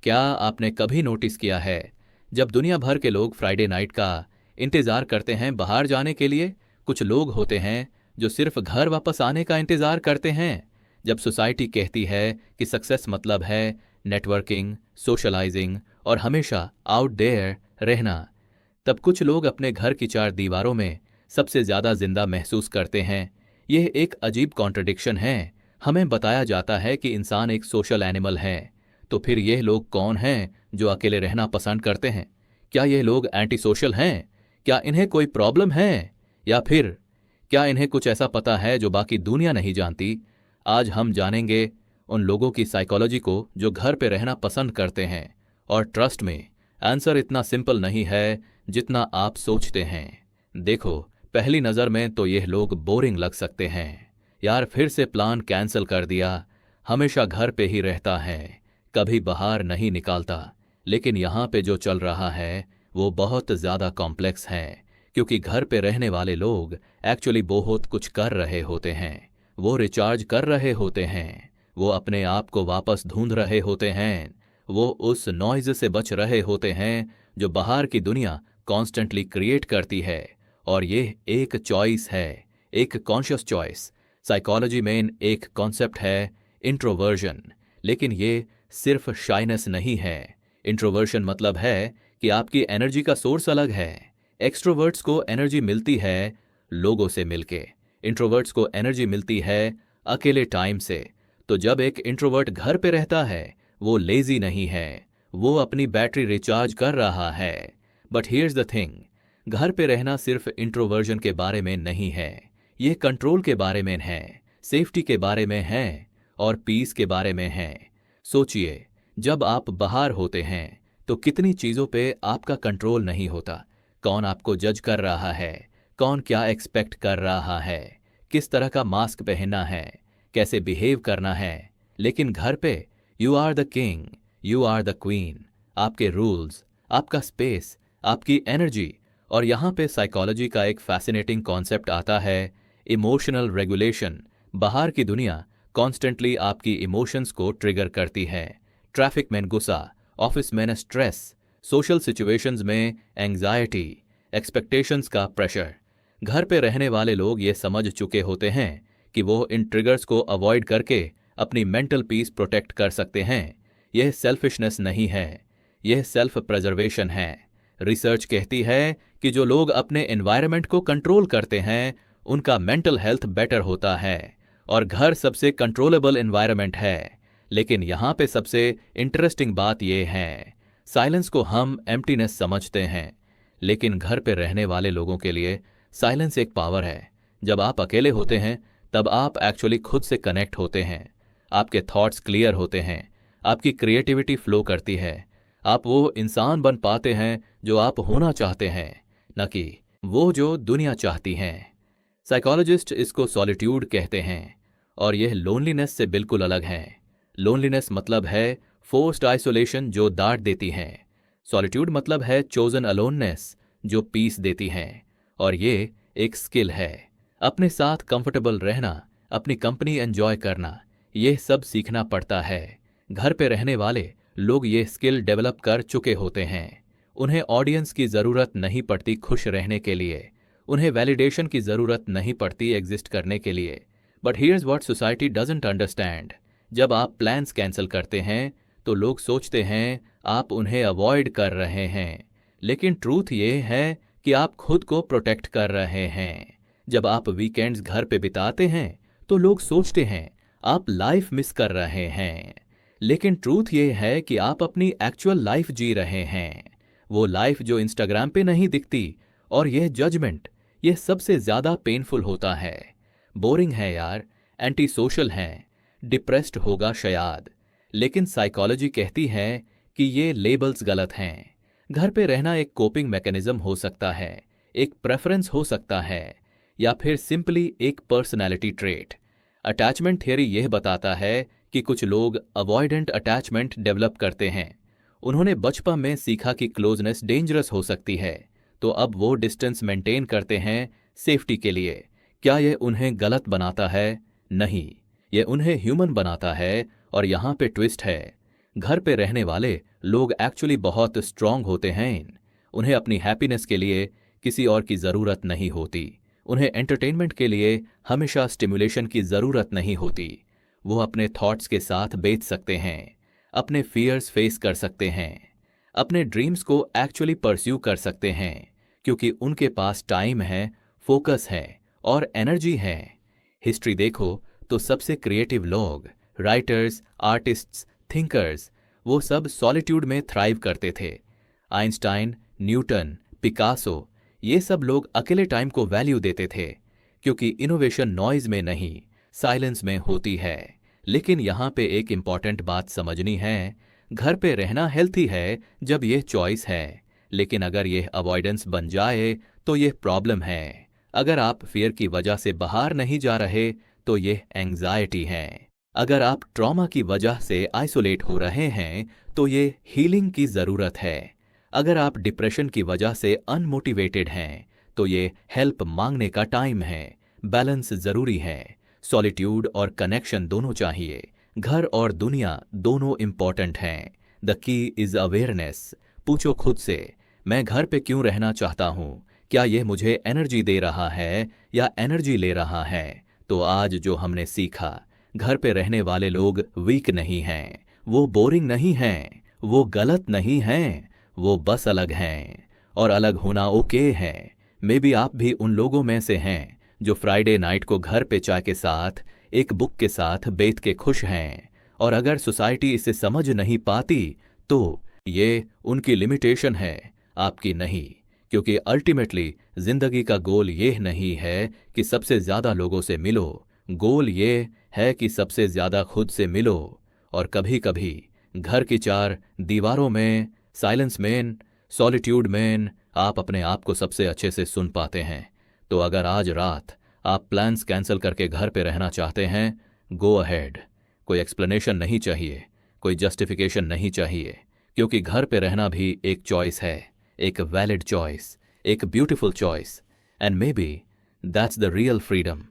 क्या आपने कभी नोटिस किया है, जब दुनिया भर के लोग फ्राइडे नाइट का इंतज़ार करते हैं बाहर जाने के लिए, कुछ लोग होते हैं जो सिर्फ घर वापस आने का इंतज़ार करते हैं। जब सोसाइटी कहती है कि सक्सेस मतलब है नेटवर्किंग, सोशलाइजिंग और हमेशा आउट देयर रहना, तब कुछ लोग अपने घर की चार दीवारों में सबसे ज़्यादा जिंदा महसूस करते हैं। यह एक अजीब कॉन्ट्रडिक्शन है। हमें बताया जाता है कि इंसान एक सोशल एनिमल है, तो फिर यह लोग कौन हैं जो अकेले रहना पसंद करते हैं? क्या यह लोग एंटी सोशल हैं? क्या इन्हें कोई प्रॉब्लम है? या फिर क्या इन्हें कुछ ऐसा पता है जो बाकी दुनिया नहीं जानती? आज हम जानेंगे उन लोगों की साइकोलॉजी को जो घर पे रहना पसंद करते हैं। और ट्रस्ट में, आंसर इतना सिंपल नहीं है जितना आप सोचते हैं। देखो, पहली नज़र में तो यह लोग बोरिंग लग सकते हैं। यार, फिर से प्लान कैंसिल कर दिया, हमेशा घर पे ही रहता है, कभी बाहर नहीं निकालता। लेकिन यहाँ पे जो चल रहा है वो बहुत ज़्यादा कॉम्प्लेक्स है, क्योंकि घर पे रहने वाले लोग एक्चुअली बहुत कुछ कर रहे होते हैं। वो रिचार्ज कर रहे होते हैं, वो अपने आप को वापस ढूंढ रहे होते हैं, वो उस नॉइज से बच रहे होते हैं जो बाहर की दुनिया कॉन्स्टेंटली क्रिएट करती है। और ये एक चॉइस है, एक कॉन्शियस चॉइस। साइकोलॉजी में एक कॉन्सेप्ट है इंट्रोवर्जन, लेकिन ये सिर्फ शाइनेस नहीं है। इंट्रोवर्जन मतलब है कि आपकी एनर्जी का सोर्स अलग है। एक्सट्रोवर्ट्स को एनर्जी मिलती है लोगों से मिलके, इंट्रोवर्ट्स को एनर्जी मिलती है अकेले टाइम से। तो जब एक इंट्रोवर्ट घर पे रहता है, वो लेजी नहीं है, वो अपनी बैटरी रिचार्ज कर रहा है। बट हियर्स द थिंग, घर पे रहना सिर्फ इंट्रोवर्जन के बारे में नहीं है, ये कंट्रोल के बारे में है, सेफ्टी के बारे में है और पीस के बारे में है। सोचिए, जब आप बाहर होते हैं तो कितनी चीज़ों पे आपका कंट्रोल नहीं होता। कौन आपको जज कर रहा है, कौन क्या एक्सपेक्ट कर रहा है, किस तरह का मास्क पहनना है, कैसे बिहेव करना है। लेकिन घर पे you are the king, you are the queen. आपके रूल्स, आपका स्पेस, आपकी एनर्जी। और यहाँ पे साइकोलॉजी का एक फैसिनेटिंग कॉन्सेप्ट आता है, इमोशनल रेगुलेशन। बाहर की दुनिया कॉन्स्टेंटली आपकी इमोशंस को ट्रिगर करती है। ट्रैफिक में गुस्सा, ऑफिस में स्ट्रेस, सोशल सिचुएशंस में एंग्जाइटी, एक्सपेक्टेशंस का प्रेशर। घर पे रहने वाले लोग ये समझ चुके होते हैं कि वो इन ट्रिगर्स को अवॉइड करके अपनी मेंटल पीस प्रोटेक्ट कर सकते हैं। यह सेल्फिशनेस नहीं है, यह सेल्फ प्रिजर्वेशन है। रिसर्च कहती है कि जो लोग अपने एनवायरनमेंट को कंट्रोल करते हैं उनका मेंटल हेल्थ बेटर होता है। और घर सबसे कंट्रोलेबल एनवायरनमेंट है। लेकिन यहाँ पे सबसे इंटरेस्टिंग बात यह है, साइलेंस को हम एम्प्टीनेस समझते हैं, लेकिन घर पे रहने वाले लोगों के लिए साइलेंस एक पावर है। जब आप अकेले होते हैं तब आप एक्चुअली खुद से कनेक्ट होते हैं। आपके थॉट्स क्लियर होते हैं, आपकी क्रिएटिविटी फ्लो करती है, आप वो इंसान बन पाते हैं जो आप होना चाहते हैं, न कि वो जो दुनिया चाहती है। साइकोलॉजिस्ट इसको सॉलिट्यूड कहते हैं और यह लोनलीनेस से बिल्कुल अलग है। लोनलीनेस मतलब है फोर्स्ड आइसोलेशन जो डांट देती है। सॉलिट्यूड मतलब है चोजन अलोननेस जो पीस देती है। और ये एक स्किल है, अपने साथ कंफर्टेबल रहना, अपनी कंपनी एंजॉय करना, यह सब सीखना पड़ता है। घर पे रहने वाले लोग ये स्किल डेवलप कर चुके होते हैं। उन्हें ऑडियंस की ज़रूरत नहीं पड़ती खुश रहने के लिए, उन्हें वैलिडेशन की ज़रूरत नहीं पड़ती एग्जिस्ट करने के लिए। But here's what society doesn't understand. जब आप प्लान्स कैंसिल करते हैं तो लोग सोचते हैं आप उन्हें अवॉइड कर रहे हैं, लेकिन ट्रूथ ये है कि आप खुद को प्रोटेक्ट कर रहे हैं। जब आप वीकेंड्स घर पे बिताते हैं तो लोग सोचते हैं आप लाइफ मिस कर रहे हैं, लेकिन ट्रूथ ये है कि आप अपनी एक्चुअल लाइफ जी रहे हैं, वो लाइफ जो इंस्टाग्राम पे नहीं दिखती। और यह जजमेंट, यह सबसे ज्यादा पेनफुल होता है। बोरिंग है यार, एंटी सोशल हैं, डिप्रेस्ड होगा शायद। लेकिन साइकोलॉजी कहती है कि ये लेबल्स गलत हैं। घर पे रहना एक कोपिंग मैकेनिज्म हो सकता है, एक प्रेफरेंस हो सकता है, या फिर सिंपली एक पर्सनैलिटी ट्रेट। अटैचमेंट थियरी यह बताता है कि कुछ लोग अवॉइडेंट अटैचमेंट डेवलप करते हैं। उन्होंने बचपन में सीखा कि क्लोजनेस डेंजरस हो सकती है, तो अब वो डिस्टेंस मेंटेन करते हैं सेफ्टी के लिए। क्या यह उन्हें गलत बनाता है? नहीं, यह उन्हें ह्यूमन बनाता है। और यहाँ पे ट्विस्ट है, घर पे रहने वाले लोग एक्चुअली बहुत स्ट्रांग होते हैं। उन्हें अपनी हैप्पीनेस के लिए किसी और की ज़रूरत नहीं होती। उन्हें एंटरटेनमेंट के लिए हमेशा स्टिमुलेशन की ज़रूरत नहीं होती। वो अपने थॉट्स के साथ बेच सकते हैं, अपने फियर्स फेस कर सकते हैं, अपने ड्रीम्स को एक्चुअली परस्यू कर सकते हैं, क्योंकि उनके पास टाइम है, फोकस है और एनर्जी है। हिस्ट्री देखो तो सबसे क्रिएटिव लोग, राइटर्स, आर्टिस्ट्स, थिंकर्स, वो सब सॉलिट्यूड में थ्राइव करते थे। आइंस्टाइन, न्यूटन, पिकासो, ये सब लोग अकेले टाइम को वैल्यू देते थे, क्योंकि इनोवेशन नॉइज में नहीं, साइलेंस में होती है। लेकिन यहाँ पे एक इम्पॉर्टेंट बात समझनी है, घर पे रहना हेल्थी है जब ये चॉइस है, लेकिन अगर ये अवॉइडेंस बन जाए तो ये प्रॉब्लम है। अगर आप फियर की वजह से बाहर नहीं जा रहे तो ये एंग्जाइटी है। अगर आप ट्रॉमा की वजह से आइसोलेट हो रहे हैं तो ये हीलिंग की ज़रूरत है। अगर आप डिप्रेशन की वजह से अनमोटिवेटेड हैं तो ये हेल्प मांगने का टाइम है। बैलेंस ज़रूरी है। सॉलिट्यूड और कनेक्शन दोनों चाहिए। घर और दुनिया दोनों इम्पॉर्टेंट हैं। The key is awareness. पूछो खुद से, मैं घर पे क्यों रहना चाहता हूँ? क्या यह मुझे एनर्जी दे रहा है या एनर्जी ले रहा है? तो आज जो हमने सीखा, घर पे रहने वाले लोग वीक नहीं हैं, वो बोरिंग नहीं हैं, वो गलत नहीं हैं, वो बस अलग हैं। और अलग होना ओके है। मे बी आप भी उन लोगों में से हैं जो फ्राइडे नाइट को घर पे चाय के साथ एक बुक के साथ बैठ के खुश हैं। और अगर सोसाइटी इसे समझ नहीं पाती तो ये उनकी लिमिटेशन है, आपकी नहीं। क्योंकि अल्टीमेटली जिंदगी का गोल ये नहीं है कि सबसे ज्यादा लोगों से मिलो, गोल ये है कि सबसे ज्यादा खुद से मिलो। और कभी कभी घर की चार दीवारों में, साइलेंस में, सॉलिट्यूड में आप अपने आप को सबसे अच्छे से सुन पाते हैं। तो अगर आज रात आप प्लान्स कैंसिल करके घर पे रहना चाहते हैं, गो अहेड। कोई एक्सप्लेनेशन नहीं चाहिए, कोई जस्टिफिकेशन नहीं चाहिए, क्योंकि घर पे रहना भी एक चॉइस है, एक वैलिड चॉइस, एक beautiful choice. And may be that's the real freedom.